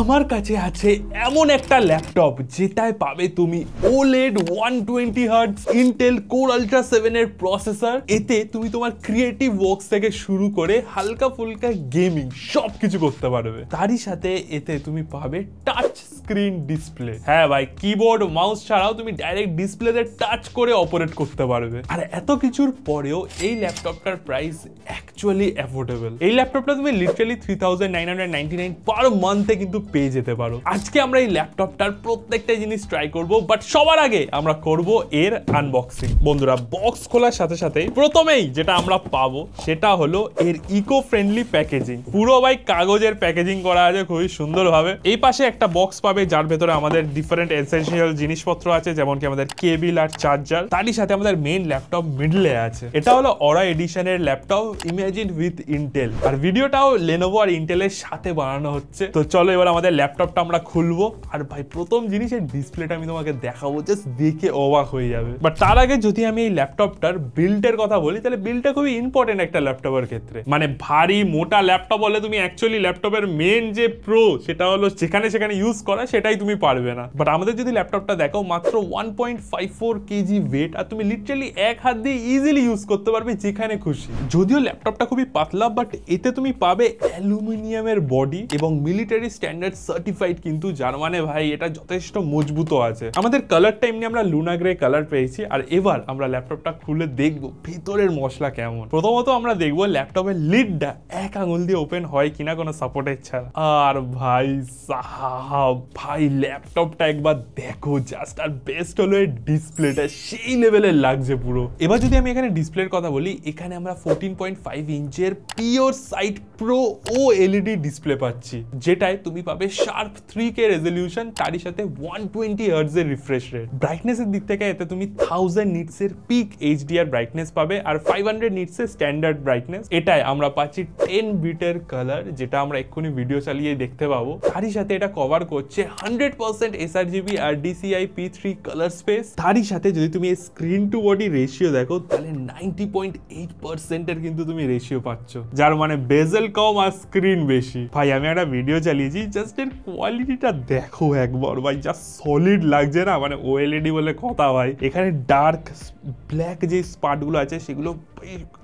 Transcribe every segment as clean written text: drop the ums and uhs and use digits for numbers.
আমার কাছে আছে এমন একটা ল্যাপটপ যেটায় পাবে তুমি OLED 120 Hz Intel Core Ultra 7 এর প্রসেসর। এতে তুমি তোমার ক্রিয়েটিভ ওয়ার্কস থেকে শুরু করে হালকা ফুলকা গেমিং সবকিছু করতে পারবে। তারই সাথে এতে তুমি পাবে টাচ স্ক্রিন ডিসপ্লে। হ্যাঁ ভাই, কিবোর্ড মাউস ছাড়াও তুমি ডাইরেক্ট ডিসপ্লেতে টাচ করে অপারেট করতে পারবে। আর এত কিছুর পরেও এই ল্যাপটপটার প্রাইস অ্যাকচুয়ালি অ্যাফোর্ডেবল। এই ল্যাপটপটা তুমি লিটারালি 3999 পার মান্থে কিন্তু পেয়ে যেতে পারো। আজকে আমরা এই ল্যাপটপটার প্রত্যেকটা জিনিস ট্রাই করব, বাট সবার আগে আমরা করব এর আনবক্সিং। বন্ধুরা, বক্স খোলার সাথে সাথে প্রথমেই যেটা আমরা পাবো সেটা হলো এর ইকো ফ্রেন্ডলি প্যাকেজিং। পুরো ভাই কাগজের প্যাকেজিং করা আছে খুবই সুন্দরভাবে। এই পাশে একটা বক্স পাবে যার ভেতরে আমাদের ডিফারেন্ট এসেনশিয়াল জিনিসপত্র আছে, যেমন কি আমাদের কেবিল আর চার্জার। তারই সাথে আমাদের মেইন ল্যাপটপ মিডলে আছে। এটা হলো অরা এডিশনের ল্যাপটপ ইমাজিন উইথ ইন্টেল। আর ভিডিওটাও লেনোভো আর ইন্টেলের সাথে বানানো হচ্ছে। তো চলো এবার আমাদের ল্যাপটপটা আমরা খুলবো। আর ভাই প্রথম জিনিসের ডিসপ্লেটা আমি তোমাকে দেখাবো, জাস্ট দেখে অবাক হয়ে যাবে। বাট তার আগে যদি আমি এই ল্যাপটপটার বিল্ডের কথা বলি, তাহলে বিল্ডটা খুবই ইম্পর্টেন্ট একটা ল্যাপটপের ক্ষেত্রে। মানে ভারী মোটা ল্যাপটপ হলে তুমি অ্যাকচুয়ালি ল্যাপটপের মেন যে প্রো সেটা হলো যেখানে সেখানে ইউজ করা, সেটাই তুমি পারবে না। বাট আমাদের যদি ল্যাপটপটা দেখো, মাত্র 1.54 কেজি ওয়েট, আর তুমি লিটারালি এক হাত দিয়ে ইজিলি ইউজ করতে পারবে যেখানে খুশি। যদিও ল্যাপটপটা খুবই পাতলা, বাট এতে তুমি পাবে অ্যালুমিনিয়ামের বডি এবং মিলিটারি স্ট্যান্ডার্ড সার্টিফাইড কিন্তু, যার মানে ভাই এটা যথেষ্ট মজবুত আছে। আমাদের কালারটা এমনি আমরা লুনা গ্রে কালার পেয়েছি। আর এবার আমরা ল্যাপটপটা খুলে দেখবো ভিতরের মশলা কেমন। প্রথমত আমরা দেখবো ল্যাপটপের লিডটা এক আঙুল দিয়ে ওপেন হয় কিনা কোনো সাপোর্টের ছাড়া। আর ভাই সাহাব, ভাই ল্যাপটপটা একবার দেখো জাস্ট। আর বেস্ট হলো এর ডিসপ্লেটা সেই লেভেলের লাগছে পুরো। এবার যদি আমি এখানে ডিসপ্লের কথা বলি, এখানে আমরা 14.5 ইঞ্চের pure sight pro OLED display পাচ্ছি, যেটায় তুমি পাবে শার্প 3K রেজলিউশন, তারই সাথে 120 Hz এর রিফ্রেশ রেট। ব্রাইটনেসের দিক থেকে এতে তুমি 1000 নিটস এর পিক HDR ব্রাইটনেস পাবে, আর 500 নিটস এর স্ট্যান্ডার্ড ব্রাইটনেস। এটাই আমরা পাচ্ছি 10 বিটের কালার, যেটা আমরা এক্ষুনি ভিডিও চালিয়ে দেখতে পাবো। তারই সাথে এটা কভার করছে 100% sRGB আর DCI P3 কালার স্পেস। তারই সাথে যদি তুমি স্ক্রিন টু বডি রেশিও দেখো, তাহলে 90.8% এর কিন্তু তুমি রেশিও পাচ্ছ, যার মানে বেজেল কম আর স্ক্রিন বেশি। ভাই আমি একটা ভিডিও চালিয়েছি, জাস্ট এর কোয়ালিটিটা দেখো একবার ভাই, জাস্ট সলিড লাগছে না, মানে OLED বলে কথা ভাই। এখানে ডার্ক ব্ল্যাক যে স্পট গুলো আছে সেগুলো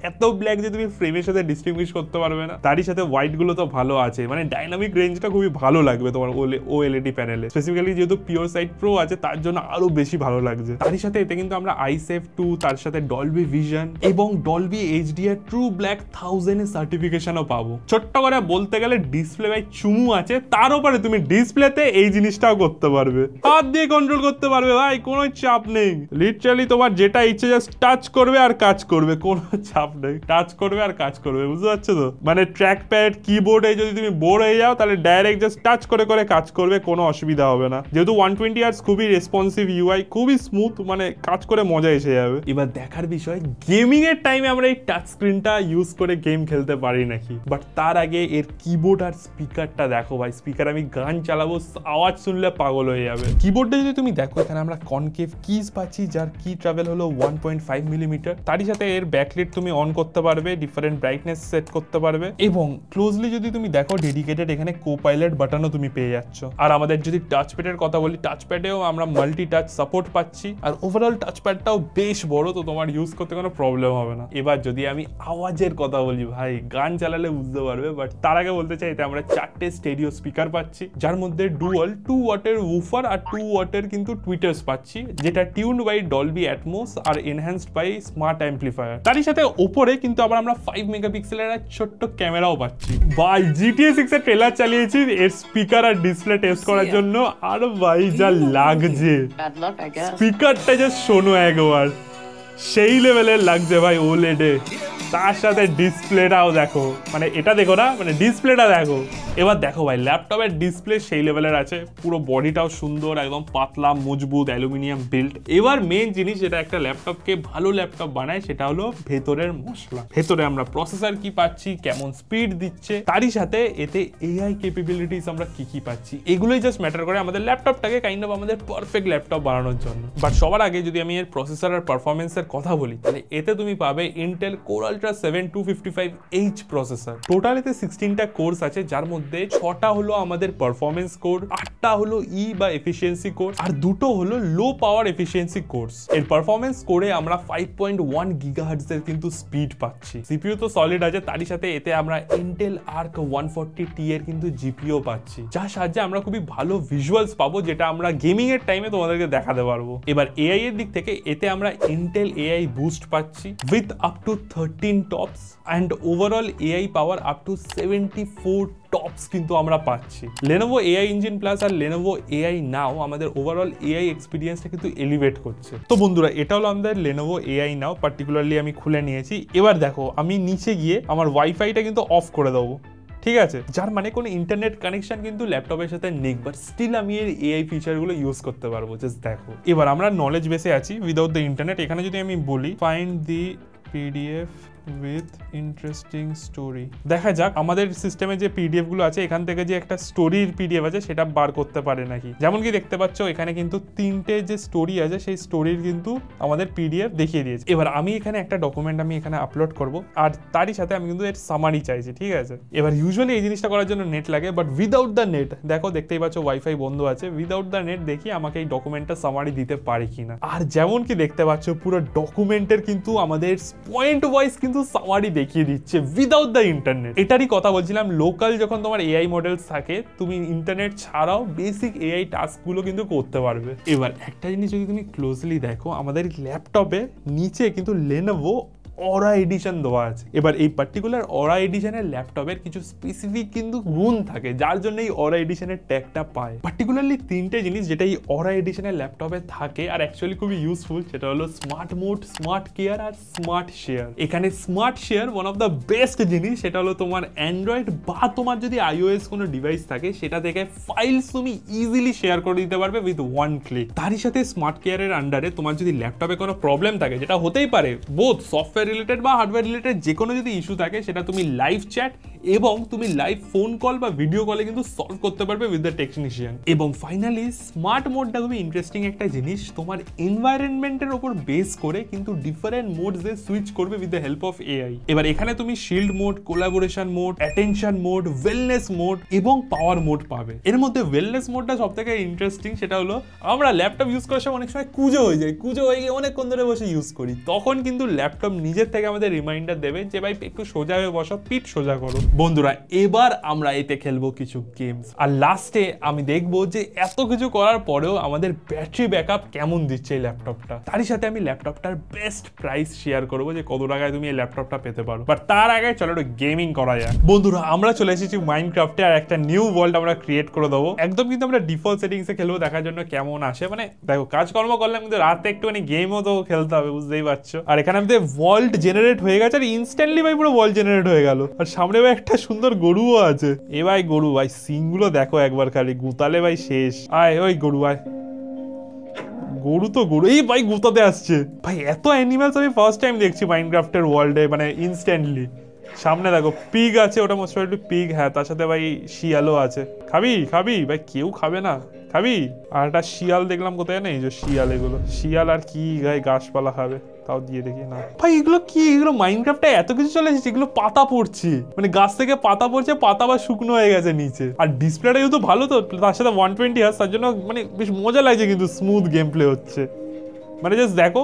এত ব্ল্যাক যে তুমি ফ্রেমের সাথে ডিস্টিংগুইশ করতে পারবে না। তারই সাথে হোয়াইট গুলো তো ভালো আছে, মানে ডাইনামিক রেঞ্জটা খুবই ভালো লাগবে তোমার OLED প্যানেলে। স্পেসিফিক্যালি যেহেতু পিওর সাইট প্রো আছে, তার জন্য আরো বেশি ভালো লাগছে। তারই সাথে এতে কিন্তু আমরা i7 2, তার সাথে ডলবি ভিশন এবং ডলবি HDR ট্রু ব্ল্যাক 1000 এর সার্টিফিকেশনও পাবো। ছোট্ট করে বলতে গেলে ডিসপ্লে ভাই চুমু আছে, তার উপরে তুমি ডিসপ্লেতে এই জিনিসটাও করতে পারবে, হাত দিয়ে কন্ট্রোল করতে পারবে ভাই, কোনো চাপ নেই। লিটারালি তোমার যেটা ইচ্ছে জাস্ট টাচ করবে আর কাজ করবে, কোনো চাপ নেই, টাচ করবে আর কাজ করবে, বুঝতে পারছো তো? মানে ট্র্যাক প্যাড কিবোর্ডে যদি তুমি বোর হয়ে যাও, তাহলে ডাইরেক্ট জাস্ট টাচ করে করে কাজ করবে, কোনো অসুবিধা হবে না। যেহেতু 120 Hz খুবই রেসপন্সিভ UI, খুবই স্মুথ, মানে কাজ করে মজা এসে যাবে। এবার দেখার বিষয়, গেমিং এর টাইমে আমরা এই টাচ স্ক্রিনটা ইউজ করে গেম খেলতে পারি নাকি। বাট তার আগে এর কিবোর্ড আর স্পিকারটা দেখো ভাই। স্পিকার আমি গান চালাবো, আওয়াজ শুনলে পাগল হয়ে যাবে। কিবোর্ডে যদি তুমি দেখো, এখানে আমরা কনকেভ কিজ পাচ্ছি, যার কি ট্রাভেল হলো 1.5 মিলিমিটার। তারই সাথে এর ব্যাকলিট তুমি অন করতে পারবে, ডিফারেন্ট ব্রাইটনেস সেট করতে পারবে, এবং ক্লোজলি যদি তুমি দেখো ডেডিকেটেড এখানে কোপাইলট বাটনও তুমি পেয়ে যাচ্ছ। আর আমাদের যদি টাচপ্যাডের কথা বলি, টাচপ্যাডেও আমরা মাল্টি টাচ সাপোর্ট পাচ্ছি, আর ওভারঅল টাচপ্যাডটাও বেশ বড়, তো তোমার ইউজ করতে কোনো প্রবলেম হবে না। এবার যদি আমি আওয়াজের কথা বলি, ভাই গান চালালে বুঝতে পারবে, বাট তার আগে বলতে চাই এতে আমরা 4টে স্টেরিও স্পিকার পাচ্ছি, যার মধ্যে ডুয়াল 2 ওয়াটের উফার আর 2 ওয়াটের কিন্তু টুইটার্স পাচ্ছি, যেটা টিউনড বাই ডলবি অ্যাটমস আর এনহ্যান্সড বাই স্মার্ট অ্যাম্পলিফায়ার। তারই সাথে উপরে কিন্তু আবার আমরা 5 মেগাপিক্সেলের একটা ছোট্ট ক্যামেরাও পাচ্ছি। ভাই GTA 6 এর ট্রেলার চালিয়েছি এর স্পিকার আর ডিসপ্লে টেস্ট করার জন্য, আর ভাই যা লাগছে, স্পিকারটা জাস্ট শোনো একবার, সেই লেভেলের লাগছে ভাই OLED এ। তার সাথে ডিসপ্লেটাও দেখো, মানে এটা দেখো না, মানে ডিসপ্লেটা দেখো। এবার দেখো ভাই ল্যাপটপের ডিসপ্লে সেই লেভেলের আছে, পুরো বডিটাও সুন্দর, একদম পাতলা মজবুত অ্যালুমিনিয়াম বিল্ড। এবার মেন জিনিস যেটা একটা ল্যাপটপকে ভালো ল্যাপটপ বানায়, সেটা হলো ভেতরের মশলা। ভেতরে আমরা প্রসেসর কি পাচ্ছি, কেমন স্পিড দিচ্ছে, তারই সাথে এতে AI ক্যাপাবিলিটিস আমরা কি পাচ্ছি, এগুলোই জাস্ট ম্যাটার করে আমাদের ল্যাপটপটাকে কাইন্ড অফ আমাদের পারফেক্ট ল্যাপটপ বানানোর জন্য। বাট সবার আগে যদি আমি এর প্রসেসর আর পারফরমেন্সের কথা বলি, তাহলে এতে তুমি পাবে Intel core ultra Ultra 7 255H processor. Total এতে 16টা কোর্স আছে, যার মধ্যে 6টা হলো আমাদের পারফরমেন্স কোর, 8টা হলো ই বা এফিসিয়েন্সি কোর্স, আর 2টো হলো লো পাওয়ার এফিসিয়েন্সি কোর্স। এর পারফরমেন্স কোরে আমরা 5.1 গিগাহার্টজ এর কিন্তু স্পিড পাচ্ছি। সিপিইউ তো সলিড আছে, তারই সাথে এতে আমরা Intel Arc 140T এর কিন্তু জিপিইউ পাচ্ছি, যার সাহায্যে আমরা খুবই ভালো ভিজুয়ালস পাবো, যেটা আমরা গেমিং এর টাইমে তোমাদেরকে দেখাতে পারবো। এবার এআই এর দিক থেকে এতে আমরা Intel AI বুস্ট পাচ্ছি with up to 13 tops and overall AI power up to 74 tops কিন্তু আমরা পাচ্ছি। Lenovo AI Engine Plus আর Lenovo AI Now আমাদের ওভারঅল এআই এক্সপিরিয়েন্সটা কিন্তু এলিভেট করছে। তো বন্ধুরা, এটা হলো আমাদের Lenovo AI Now, পার্টিকুলারলি আমি খুলে নিয়েছি। এবার দেখো, আমি নিচে গিয়ে আমার ওয়াইফাইটা কিন্তু অফ করে দেবো, ঠিক আছে, যার মানে কোনো ইন্টারনেট কানেকশন কিন্তু ল্যাপটপের সাথে নেই, বাট স্টিল আমি এর এআই ফিচারগুলো ইউজ করতে পারবো। জাস্ট দেখো, এবার আমরা নলেজ বেসে আছি উইদাউট দ্য ইন্টারনেট। এখানে যদি আমি বলি find the PDF with interesting story, দেখা যাক আমাদের সিস্টেমে যে পিডিএফ গুলো আছে এখান থেকে যে একটা স্টোরির পিডিএফ আছে সেটা বার করতে পারে নাকি। যেমন কি দেখতে পাচ্ছ, এখানে কিন্তু 3টে যে স্টোরি আছে সেই স্টোরির কিন্তু আমাদের পিডিএফ দেখিয়ে দিয়েছে। এবার আমি এখানে একটা ডকুমেন্ট আমি এখানে আপলোড করব, আর তারই সাথে আমি কিন্তু এর সামারি চাইছি, ঠিক আছে। এবার ইউজুয়ালি এই জিনিসটা করার জন্য নেট লাগে, বাট উইদাউট দ্য নেট, দেখো দেখতেই পাচ্ছ ওয়াইফাই বন্ধ আছে, উইদাউট দ্য নেট দেখি আমাকে এই ডকুমেন্টটা সামারি দিতে পারে কিনা। আর যেমন কি দেখতে পাচ্ছ, পুরো ডকুমেন্টের কিন্তু আমাদের পয়েন্ট ওয়াইজ কিন্তু সামারি দেখিয়ে দিচ্ছে উইদাউট দ্য ইন্টারনেট। এটারই কথা বলছিলাম, লোকাল যখন তোমার এআই মডেলস থাকে, তুমি ইন্টারনেট ছাড়াও বেসিক এআই টাস্কগুলো কিন্তু করতে পারবে। এবার একটা জিনিস যদি তুমি ক্লোজলি দেখো, আমাদের ল্যাপটপে নিচে কিন্তু Lenovo অরা এডিশন দেওয়া আছে। এবার এই পার্টিকুলার অরা এডিশনের ল্যাপটপের কিছু স্পেসিফিক কিন্তু গুণ থাকে, যার জন্য এই অরা এডিশনের ট্যাগটা পায়। পার্টিকুলারলি 3টে জিনিস যেটা এই অরা এডিশনের ল্যাপটপে থাকে আর অ্যাকচুয়ালি খুবই ইউজফুল, সেটা হলো স্মার্ট মোড, স্মার্ট কেয়ার আর স্মার্ট শেয়ার। এখানে smart share one of the best জিনিস, সেটা হলো তোমার অ্যান্ড্রয়েড বা তোমার যদি iOS কোনো ডিভাইস থাকে, সেটা থেকে ফাইলস তুমি ইজিলি শেয়ার করে দিতে পারবে উইথ ওয়ান ক্লিক। তারই সাথে স্মার্ট কেয়ারের আন্ডারে তোমার যদি ল্যাপটপে কোনো প্রবলেম থাকে, যেটা হতেই পারে বোথ সফটওয়্যার রিলেটেড বা হার্ডওয়্যার রিলেটেড, যে কোনো যদি ইস্যু থাকে, সেটা তুমি লাইভ চ্যাট এবং তুমি লাইভ ফোন কল বা ভিডিও কলে কিন্তু সলভ করতে পারবে উইথ দ্য টেকনিশিয়ান। এবং ফাইনালি স্মার্ট মোডটা খুবই ইন্টারেস্টিং একটা জিনিস, তোমার এনভায়রনমেন্টের উপর বেস করে কিন্তু ডিফারেন্ট মোডসে সুইচ করবে with the help of AI. এবার এখানে তুমি shield mode, collaboration mode, attention mode, wellness mode এবং পাওয়ার মোড পাবে। এর মধ্যে ওয়েলনেস মোডটা সব থেকে ইন্টারেস্টিং, সেটা হলো আমরা ল্যাপটপ ইউজ করার সময় অনেক সময় কুজো হয়ে যায়, কুজো হয়ে গিয়ে অনেকক্ষণ ধরে বসে ইউজ করি, তখন কিন্তু ল্যাপটপ নিজের থেকে আমাদের রিমাইন্ডার দেবে যে ভাই একটু সোজা হয়ে বসো, পিঠ সোজা করো। বন্ধুরা, এবার আমরা এতে খেলবো কিছু গেমস, আর লাস্টে আমি দেখবো যে এত কিছু করার পরেও আমাদের ব্যাটারি ব্যাকআপ কেমন দিচ্ছে এই ল্যাপটপটা। তারই সাথে আমি ল্যাপটপটার বেস্ট প্রাইস শেয়ার করবো যে কত টাকায় তুমি এই ল্যাপটপটা পেতে পারো। বাট তার আগে চলো একটু গেমিং করা যাক। বন্ধুরা, আমরা চলে এসেছি মাইনক্রাফটে, আর একটা নিউ ওয়ার্ল্ড আমরা ক্রিয়েট করে দেবো। একদম কিন্তু আমরা ডিফল্ট সেটিংসে খেলবো, দেখার জন্য কেমন আসে। মানে দেখো, কাজকর্ম করলাম কিন্তু রাতে একটুখানি গেমও তো খেলতে হবে, বুঝতেই পারছো। আর এখানে আমাদের ওয়ার্ল্ড জেনারেট হয়ে গেছে, আর ইনস্ট্যান্টলি ভাই পুরো ওয়ার্ল্ড জেনারেট হয়ে গেল। আর সামনে ভাই একটা সুন্দর গরুও আছে। এ ভাই গরু, ভাই সিংগুলো দেখো একবার, খালি গুতালে ভাই শেষ। আয় ওই গরু, আয় গরু, তো গরু, এই ভাই গুতাতে আসছে। ভাই এত অ্যানিমালস আমি ফার্স্ট টাইম দেখছি মাইনক্রাফটের ওয়ার্ল্ডে, মানে ইনস্ট্যান্টলি। সামনে দেখো পিগ আছে, ওটা মোস্ট প্রবাবলি পিগ, হ্যাঁ। তার সাথে ভাই শিয়ালও আছে। খাবি খাবি ভাই, কেউ খাবে না, খাবি। আর একটা শিয়াল দেখলাম কোথায়, নেই যে শিয়াল, এগুলো শিয়াল আর কি গায়ে গাছপালা খাবে, তাও দিয়ে দেখি না। ভাই এগুলো কি, এগুলো মাইনক্রাফটে এত কিছু চলে এসেছে, এগুলো পাতা পড়ছে, মানে গাছ থেকে পাতা পড়ছে, পাতা বা শুকনো হয়ে গেছে নিচে। আর ডিসপ্লেটা যেহেতু ভালো, তো তার সাথে 120 হার্জ, তার জন্য মানে বেশ মজা লাগছে, কিন্তু স্মুথ গেম প্লে হচ্ছে। মানে জাস্ট দেখো,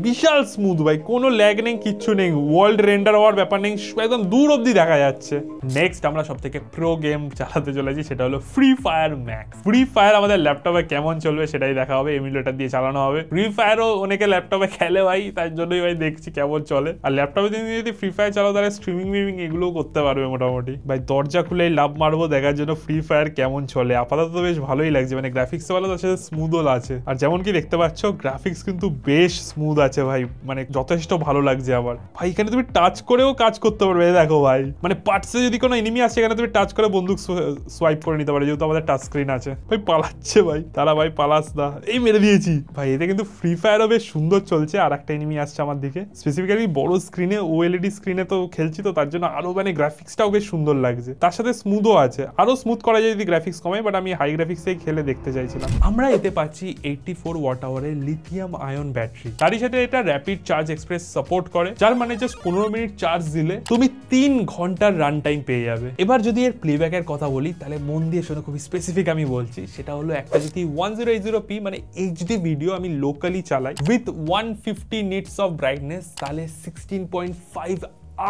বিশাল স্মুথ ভাই, কোনো ল্যাগ নেই, কিচ্ছু নেই, ওয়ার্ল্ড রেন্ডার হওয়ার ব্যাপার নেই, একদম দূর অব্দি দেখা যাচ্ছে। নেক্সট আমরা সব থেকে প্রো গেম চালাতে চলেছি, সেটা হলো free fire max. Free fire আমাদের ল্যাপটপে কেমন চলবে সেটাই দেখা হবে, এমুলেটর দিয়ে চালানো হবে। ফ্রি ফায়ারও অনেকে ল্যাপটপে খেলে ভাই, তার জন্যই ভাই দেখছি কেমন চলে। আর ল্যাপটপে যদি ফ্রি ফায়ার চালাও, তাহলে স্ট্রিমিং এগুলোও করতে পারবে মোটামুটি। ভাই দরজা খুলেই লাভ মারবো দেখার জন্য ফ্রি ফায়ার কেমন চলে। আপাতত বেশ ভালোই লাগছে, মানে গ্রাফিক্স ভালো, তার সাথে স্মুথও আছে। আর যেমন কি দেখতে পাচ্ছ, গ্রাফিক্স কিন্তু বেশ স্মুথ আছে ভাই, মানে যথেষ্ট ভালো লাগছে। আবার ভাই এখানে তুমি টাচ করেও কাজ করতে পারবে, দেখো ভাই, মানে পার্টসে যদি কোনো এনিমি আসে, এখানে তুমি টাচ করে বন্দুক সোয়াইপ করে নিতে পারো, যেহেতু আমাদের টাচ স্ক্রিন আছে। ভাই পালাচ্ছে ভাই, তারা ভাই পালাস না, এই মেরে দিয়েছি ভাই। এতে কিন্তু ফ্রি ফায়ারও বেশ সুন্দর চলছে। আর একটা এনিমি আসছে আমার দিকে, স্পেসিফিক্যালি বড় স্ক্রিনে, ওএলইডি স্ক্রিনে তো খেলছি, তো তার জন্য আরো মানে গ্রাফিক্সটাও বেশ সুন্দর লাগছে। তার সাথে স্মুথও আছে, আরো স্মুথ করা যায় যদি গ্রাফিক্স কমে, বাট আমি হাই গ্রাফিক্সেই খেলে দেখতে চাইছিলাম। আমরা এতে পাচ্ছি 84 ওয়াট আওয়ারের লিথিয়াম আয়ন ব্যাটারি, তারই সাথে সাথে এটা র্যাপিড চার্জ এক্সপ্রেস সাপোর্ট করে, যার মানে জাস্ট 15 মিনিট চার্জ দিলে তুমি 3 ঘন্টার রান টাইম পেয়ে যাবে। এবার যদি এর প্লেব্যাকের কথা বলি তাহলে মন দিয়ে শোনো, খুবই স্পেসিফিক আমি বলছি। সেটা হলো একটা যদি 1080p মানে এইচডি ভিডিও আমি লোকালি চালাই উইথ 150 নিটস অফ ব্রাইটনেস, তাহলে 16.5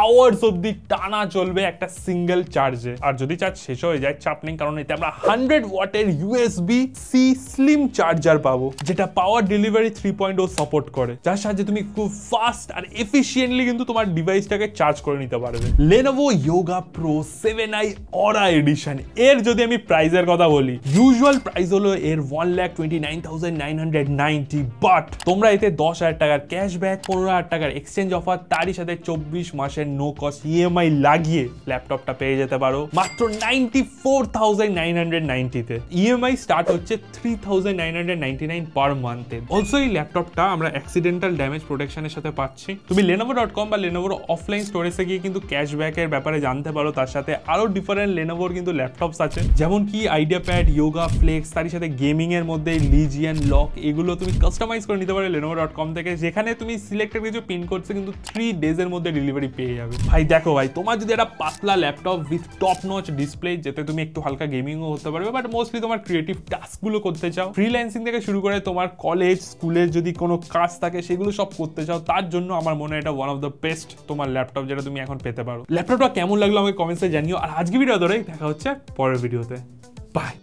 আওয়ার্স অব্দি টানা চলবে একটা সিঙ্গেল চার্জে। আর যদি চার্জ শেষ হয়ে যায় চাপ নেই, কারণ এতে আমরা 100 ওয়াটের USB-C স্লিম চার্জার পাবো, যেটা পাওয়ার ডেলিভারি 3.0 সাপোর্ট করে, যার সাহায্যে তুমি খুব ফাস্ট আর এফিশিয়েন্টলি কিন্তু তোমার ডিভাইসটাকে চার্জ করে নিতে পারবে। Lenovo Yoga Pro 7i Aura Edition, এর যদি আমি প্রাইসের কথা বলি, ইউজুয়াল প্রাইস হলো এর 1,29,990, বাট তোমরা এতে 10,000 টাকার ক্যাশব্যাক, 15,000 টাকার এক্সচেঞ্জ অফার, তারই সাথে 24 মাসের নো কস্ট ইএমআই লাগিয়ে ল্যাপটপটা পেয়ে যেতে পারো মাত্র 94,990 তে। ইএমআই স্টার্ট হচ্ছে 3,999 পার মান্থে। অলসো এই ল্যাপটপটা আমরা অ্যাক্সিডেন্টাল ড্যামেজ প্রোটেকশনের সাথে পাচ্ছি। তুমি lenovo.com বা লেনোভোর অফলাইন স্টোরেসে গিয়ে কিন্তু ক্যাশব্যাকের ব্যাপারে জানতে পারো। তার সাথে আরো ডিফারেন্ট লেনোভোর কিন্তু ল্যাপটপস আছে, যেমন কি আইডিয়া প্যাড, ইয়োগা ফ্লেক্স, তারই সাথে গেমিং এর মধ্যে লিজিয়ান লক, এগুলো তুমি কাস্টমাইজ করে নিতে পারো lenovo.com থেকে, যেখানে তুমি সিলেক্টেড কিছু পিন কোডসে কিন্তু 3 ডেজের মধ্যে ডেলিভারি পেয়ে যাবে। ভাই দেখো ভাই, তোমার যদি একটা পাতলা laptop with top notch display, যেতে তুমি একটু হালকা গেমিংও হতে পারবে, বাট মোস্টলি তোমার ক্রিয়েটিভ টাস্কগুলো করতে চাও, ফ্রিল্যান্সিং থেকে শুরু করে তোমার কলেজ স্কুলের যদি কোনো কাজ থাকে সেগুলো সব করতে চাও, তার জন্য আমার মনে হয় এটা ওয়ান অফ দ্য বেস্ট তোমার ল্যাপটপ যেটা তুমি এখন পেতে পারো। ল্যাপটপটা কেমন লাগলো আমাকে কমেন্টসে জানিও। আর আজকে ভিডিও ধরে দেখা হচ্ছে পরের ভিডিওতে। বাই।